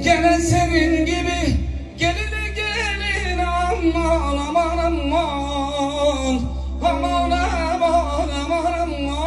Gene senin gibi gelin gelin aman aman aman. Aman aman aman aman.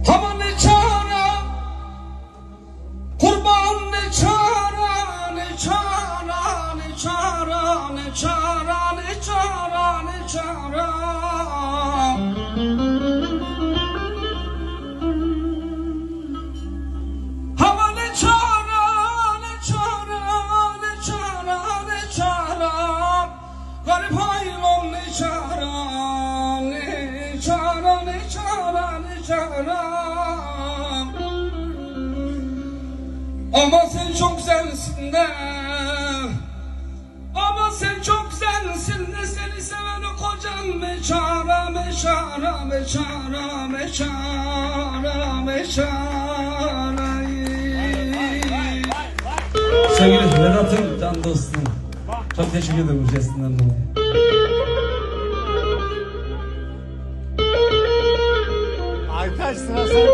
Aman ne çare, kurban ne çare, ne çare, ne çare, ne çare, ne çare, ne çare. Aman ne çare, ne çare, ne çare, ne çare. Garip hayvan ne çare, ne çare, ne çare, ne çare. Ama sen çok güzelsin de, ama sen çok güzelsin de, seni seven o kocan meçara, meçara, meçara, meçara, meçara. Sevgili Vedat'ım, can dostum, çok teşekkür ederim bu jestinden dolayı. Aytaç sıra sende.